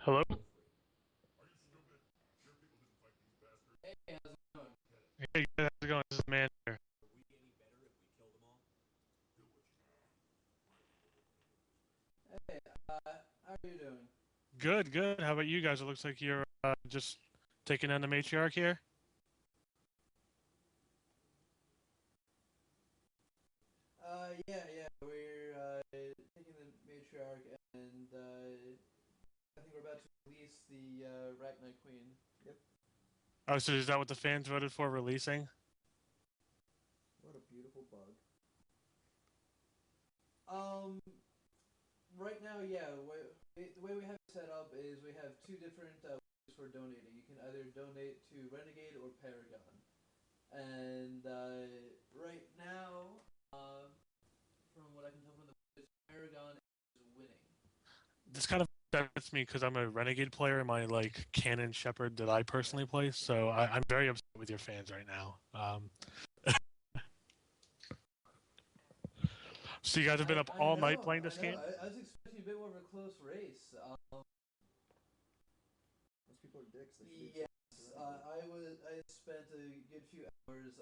Hello. Hey, how's it going? Hey, how's it going? This is Manveer. Hey, how are you doing? Good, good. How about you guys? It looks like you're just taking on the matriarch here. Yeah, we're taking the matriarch, and I think we're about to release the Arachnite Queen. Yep. Oh, so is that what the fans voted for releasing? What a beautiful bug. Um, right now, yeah, the way we have it set up is we have two different ways for donating. You can either donate to Renegade or Paragon, and right now, uh, from what I can tell from the Paragon is winning. This kind of upsets me because I'm a Renegade player in my like Canon Shepherd that I personally play. So I'm very upset with your fans right now. So you guys have been up I all night know, playing I this know. game? I was expecting a bit more of a close race. Those people are dicks. They should be Yes, surrounded. I spent a good few hours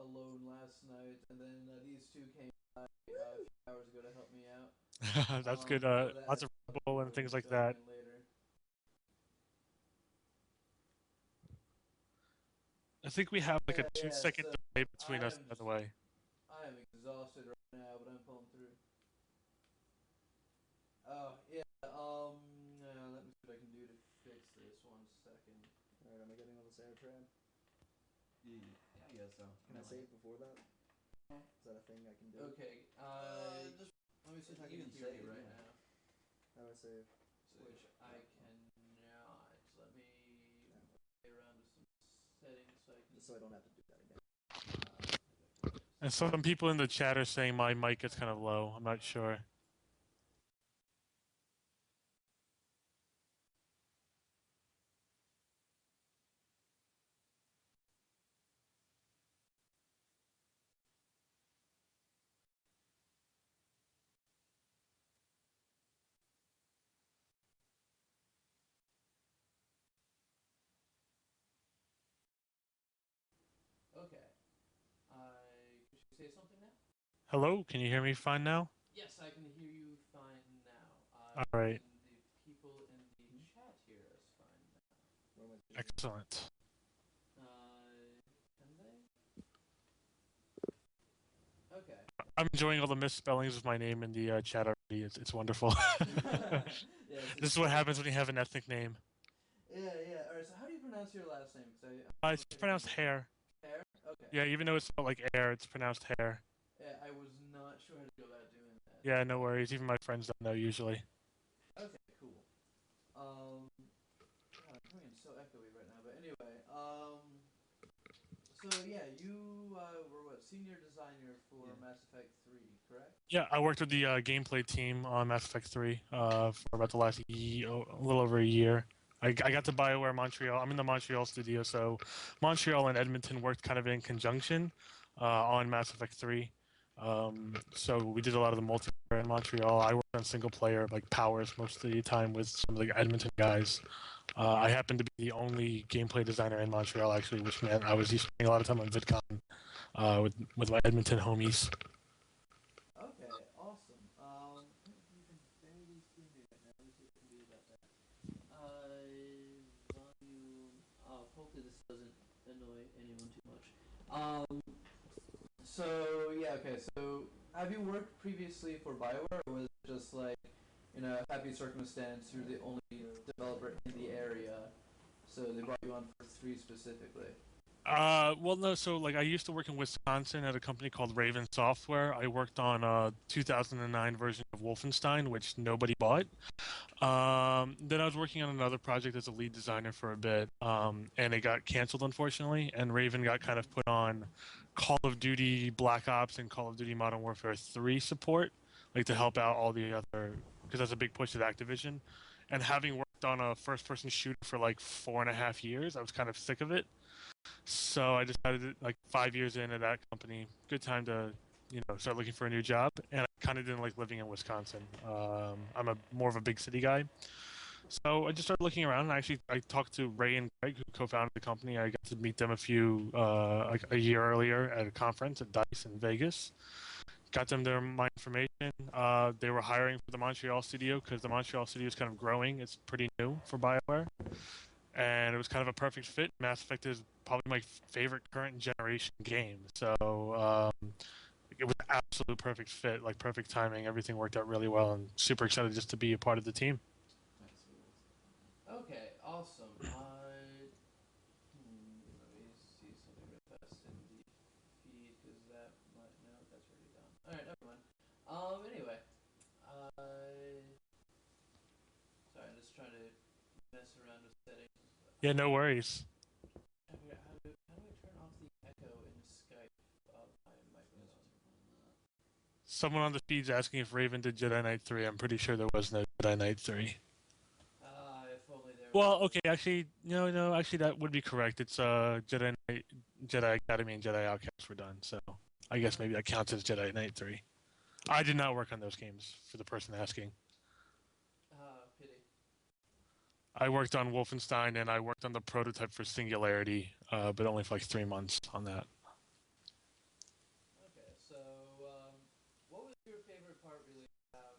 alone last night, and then these two came by a few hours ago to help me out. That's good. Before that, I Lots of saw other Bull people and things like joining that. in later. I think we have like a two Yeah. second So delay between I us, am by just the way. I am exhausted right now, but I'm pulling through. Oh yeah. Let me see what I can do to fix this. 1 second. Alright, am I getting on this air trap? Yeah, I guess so. Can I save before that? Is that a thing I can do? Okay. Just let me see if I can even hear save, you right yeah. now. How do I save? Which I cannot. Let me Yeah. play around with some settings so I can. Just so I don't have to do that again. And some people in the chat are saying my mic is kind of low. I'm not sure. Okay. Could you say something now? Hello, can you hear me fine now? Yes, I can hear you fine now. All right, And the people in the chat hear us fine now. What am I doing? excellent. Can they? Okay. I'm enjoying all the misspellings of my name in the chat already. It's wonderful. Yes, This it's is what great. happens when you have an ethnic name. Yeah. All right. So how do you pronounce your last name? Because I'm It's pronounced forgetting it. hair. Hair. Okay. Yeah, even though it's spelled like air, it's pronounced hair. Yeah, I was not sure how to go about doing that. Yeah, no worries. Even my friends don't know usually. Okay. Cool. God, I'm coming in so echoey right now. But anyway, so yeah, you were what senior designer for Yeah. Mass Effect 3, correct? Yeah, I worked with the gameplay team on Mass Effect 3 for about the last a little over a year. I got to BioWare Montreal. I'm in the Montreal studio, so Montreal and Edmonton worked kind of in conjunction on Mass Effect 3. So we did a lot of the multiplayer in Montreal. I worked on single player, like powers, most of the time with some of the Edmonton guys. I happened to be the only gameplay designer in Montreal, actually, which meant I was spending a lot of time on VidCon with my Edmonton homies. Okay, awesome. You can barely see me right now. Let me see what I can do about that. Volume. Hopefully this doesn't annoy anyone too much. So yeah, okay. So have you worked previously for Bioware, or was it just like, happy circumstance? You're the only developer in the area, so they brought you on for 3 specifically. Well, no. So, like, I used to work in Wisconsin at a company called Raven Software. I worked on a 2009 version of Wolfenstein, which nobody bought. Then I was working on another project as a lead designer for a bit, and it got canceled, unfortunately. And Raven got kind of put on Call of Duty Black Ops and Call of Duty Modern Warfare 3 support, like to help out all the other, because that's a big push at Activision. And having worked on a first-person shooter for like 4.5 years, I was kind of sick of it. So I decided, like 5 years in at that company, good time to, start looking for a new job. And I kind of didn't like living in Wisconsin. I'm a more of a big city guy, So I just started looking around, and actually I talked to Ray and Greg, who co-founded the company. I got to meet them a few like a year earlier at a conference at Dice in Vegas. Got them my information. They were hiring for the Montreal studio because the Montreal studio is kind of growing. It's pretty new for BioWare, and it was kind of a perfect fit. Mass Effect is probably my favorite current generation game, so it was an absolute perfect fit, like perfect timing. Everything worked out really well, and super excited just to be a part of the team. Okay, awesome. Let me see something real fast in the feed because that might no, that's already done. All right, never mind. Anyway, sorry, I'm just trying to mess around with settings. Yeah, no worries. How do I turn off the echo in Skype of my microphone? Someone on the feed's asking if Raven did Jedi Knight 3. I'm pretty sure there was no Jedi Knight 3. If only there Well, was. okay, actually, no, actually that would be correct. It's Jedi Knight, Jedi Academy, and Jedi Outcast were done, so I guess maybe that counts as Jedi Knight 3. I did not work on those games for the person asking. Pity. I worked on Wolfenstein and I worked on the prototype for Singularity, but only for like 3 months on that. Okay, so what was your favorite part really about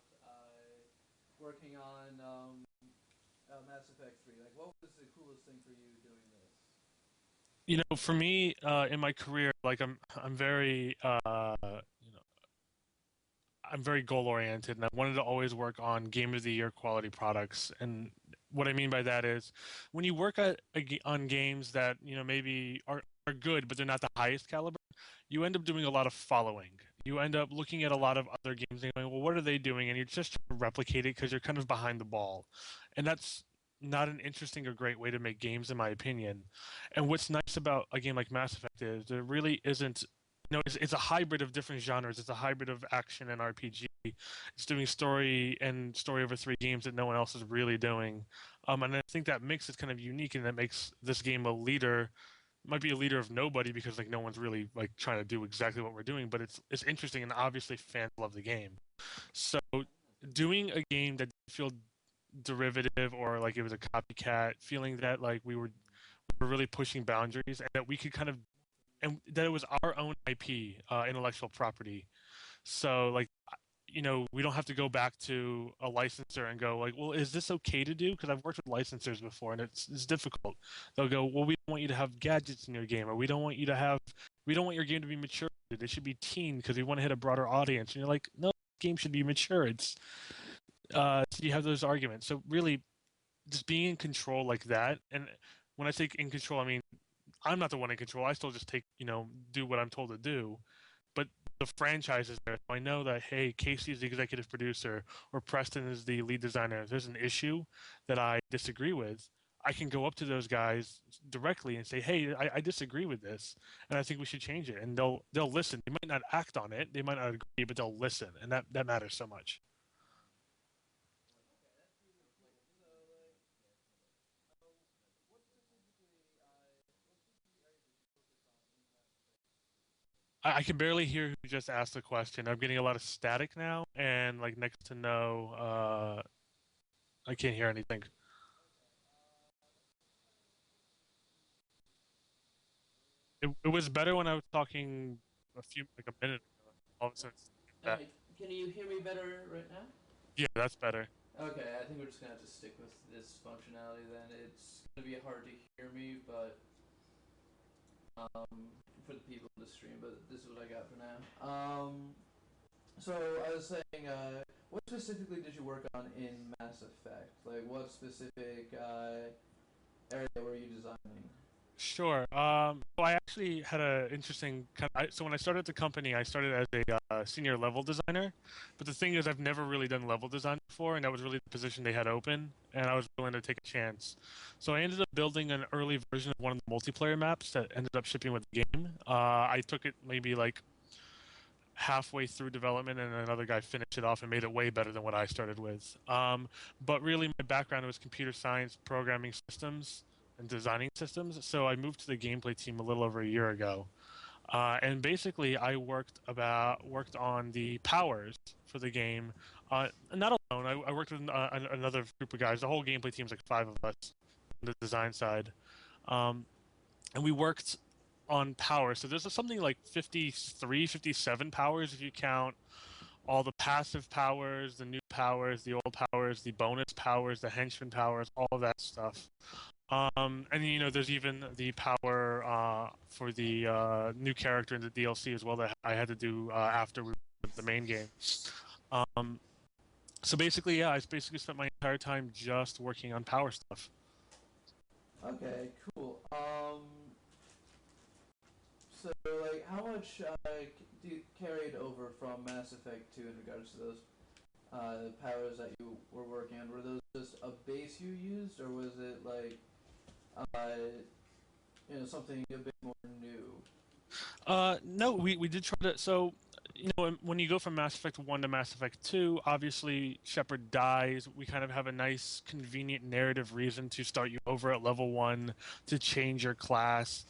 working on Mass Effect 3? Like, what was the coolest thing for you doing this? For me, in my career, like I'm very, I'm very goal oriented, and I wanted to always work on Game of the Year quality products. And what I mean by that is, when you work on games that maybe are good, but they're not the highest caliber, you end up doing a lot of following. You end up looking at a lot of other games and going, well, what are they doing? And you're just trying to replicate it because you're kind of behind the ball, and that's not an interesting or great way to make games, in my opinion. And what's nice about a game like Mass Effect is there really isn't. It's a hybrid of different genres. It's a hybrid of action and RPG. It's doing story and story over 3 games that no one else is really doing. And I think that mix is kind of unique, and that makes this game a leader. Might be a leader of nobody because like no one's really like trying to do exactly what we're doing, but it's interesting, and obviously fans love the game. So doing a game that didn't feel derivative or like it was a copycat, feeling that like we were really pushing boundaries and that we could kind of and that it was our own IP, intellectual property. So like we don't have to go back to a licensor and go like, well, is this okay to do? Because I've worked with licensors before, and it's difficult. They'll go, well, we don't want you to have gadgets in your game, or we don't want your game to be mature. It should be teen because we want to hit a broader audience. And you're like, no, game should be mature. So you have those arguments. So really, just being in control like that, and when I say in control, I mean I'm not the one in control. I still just do what I'm told to do. But the franchise is there. So I know that, hey, Casey is the executive producer or Preston is the lead designer. If there's an issue that I disagree with, I can go up to those guys directly and say, hey, I disagree with this, and I think we should change it. And they'll listen. They might not act on it. They might not agree, but they'll listen, and that matters so much. I can barely hear who just asked the question. I'm getting a lot of static now, and like next to no, I can't hear anything. It was better when I was talking like a minute ago. All of a sudden, it's All back. right, can you hear me better right now? Yeah, that's better. Okay, I think we're just gonna have to stick with this functionality then. It's gonna be hard to hear me, but for the people in the stream, but this is what I got for now. So I was saying, what specifically did you work on in Mass Effect? Like, what specific area were you designing? Sure. So I actually had a interesting so when I started the company, I started as a senior level designer. But the thing is, I've never really done level design before, and that was really the position they had open, and I was willing to take a chance. So I ended up building an early version of one of the multiplayer maps that ended up shipping with the game. I took it maybe like halfway through development, and another guy finished it off and made it way better than what I started with. But really, my background was computer science, programming systems, and designing systems. So I moved to the gameplay team a little over a year ago, and basically I worked on the powers for the game, Not alone. I worked with another group of guys. The whole gameplay team's like five of us on the design side. Um, and we worked on power. So there's something like 53, 57 powers if you count all the passive powers, the new powers, the old powers, the bonus powers, the henchman powers, all of that stuff. And there's even the power for the new character in the DLC as well that I had to do after we did the main game. Um, so basically, yeah, I basically spent my entire time just working on power stuff. Okay, cool. So like, how much carried over from Mass Effect 2 in regards to those powers that you were working on? Were those just a base you used, or was it like something a bit more new? No, we did try to. So, when you go from Mass Effect 1 to Mass Effect 2, obviously Shepard dies. We kind of have a nice, convenient narrative reason to start you over at level 1, to change your class,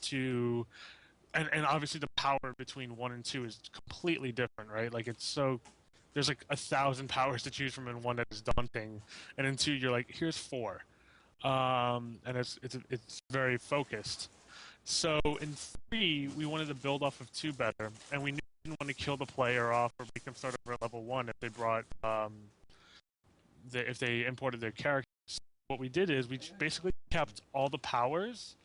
and obviously the power between 1 and 2 is completely different, right? Like, there's like 1,000 powers to choose from in 1 that is daunting, and in 2 you're like, here's 4. And it's very focused. So in 3, we wanted to build off of 2 better, and we didn't want to kill the player off or make them start over at level 1 if they brought if they imported their characters. What we did is we basically kept all the powers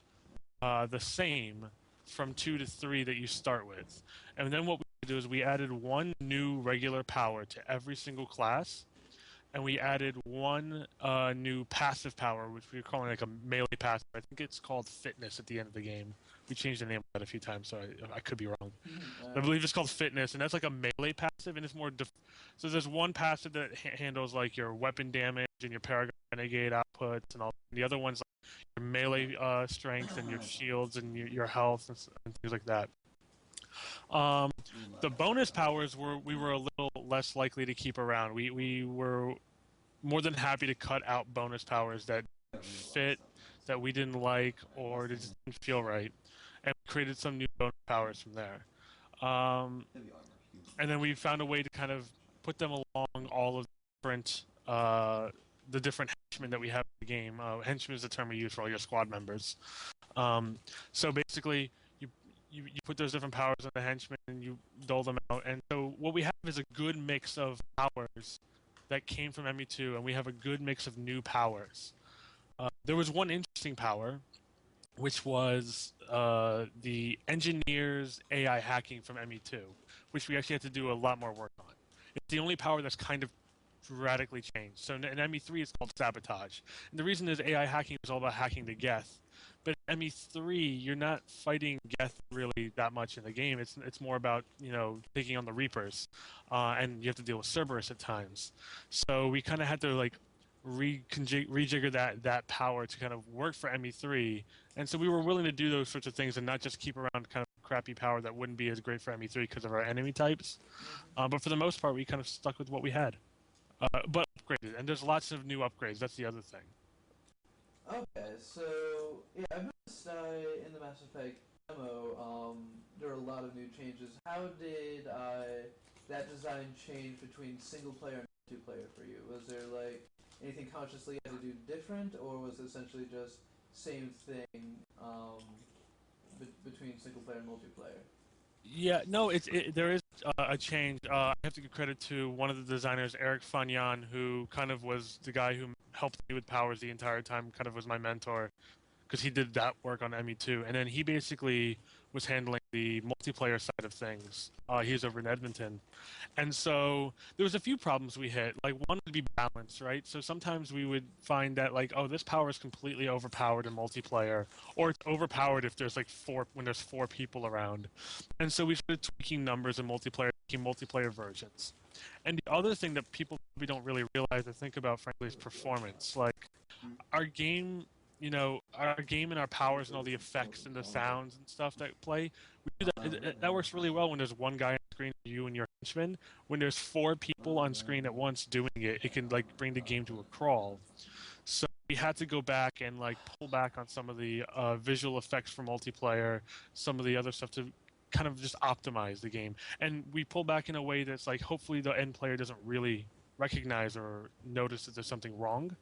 the same from 2 to 3 that you start with, and then what we did is we added one new regular power to every single class, and we added one new passive power, which we were calling like a melee passive. I think it's called Fitness at the end of the game. We changed the name of that a few times, so I could be wrong. I believe it's called Fitness, and that's like a melee passive, and it's more. So there's one passive that handles like your weapon damage and your Paragon Renegade outputs, and all. And the other one's like your melee strength and your shields and your health and things like that. Um, the bonus powers we were a little less likely to keep around. We were more than happy to cut out bonus powers that fit, that we didn't like, or that just didn't feel right, and we created some new bonus powers from there. Um, and then we found a way to kind of put them along all of different the different henchmen that we have in the game. Henchman is the term we use for all your squad members. So basically, you put those different powers on the henchmen and you dole them out. And so what we have is a good mix of powers that came from ME2, and we have a good mix of new powers. There was one interesting power, which was the engineer's AI hacking from ME2, which we actually had to do a lot more work on. It's the only power that's kind of radically changed. So in ME3, it's called sabotage. And the reason is AI hacking is all about hacking the Geth. But in ME3, you're not fighting Geth really that much in the game. It's more about taking on the Reapers, and you have to deal with Cerberus at times. So we kind of had to like rejigger that power to kind of work for ME3, and so we were willing to do those sorts of things and not just keep around kind of crappy power that wouldn't be as great for ME3 because of our enemy types. But for the most part, we kind of stuck with what we had, but upgraded. And there's lots of new upgrades. That's the other thing. Okay, so yeah, I've noticed in the Mass Effect demo, there are a lot of new changes. How did that design change between single player and multiplayer for you? Was there like anything consciously you had to do different, or was it essentially just same thing between single player and multiplayer? Yeah, no, there is a change. I have to give credit to one of the designers, Eric Fanyan, who kind of was the guy who helped me with powers the entire time, kind of was my mentor, because he did that work on ME2. And then he basically was handling the multiplayer side of things. He's over in Edmonton. And so there was a few problems we hit. Like one would be balance, right? So sometimes we would find that like, oh, this power is completely overpowered in multiplayer, or it's overpowered if there's like when there's 4 people around. And so we started tweaking numbers in multiplayer, making multiplayer versions. And the other thing that people probably don't really realize or think about, frankly, is performance. Like our game, our game and our powers and all the effects and the sounds and stuff that play, we do that works really well when there's one guy on screen, you and your henchman. When there's 4 people on screen at once doing it, it can like bring the game to a crawl. So we had to go back and like pull back on some of the visual effects for multiplayer, some of the other stuff to kind of just optimize the game. And we pull back in a way that's like hopefully the end player doesn't really recognize or notice that there's something wrong,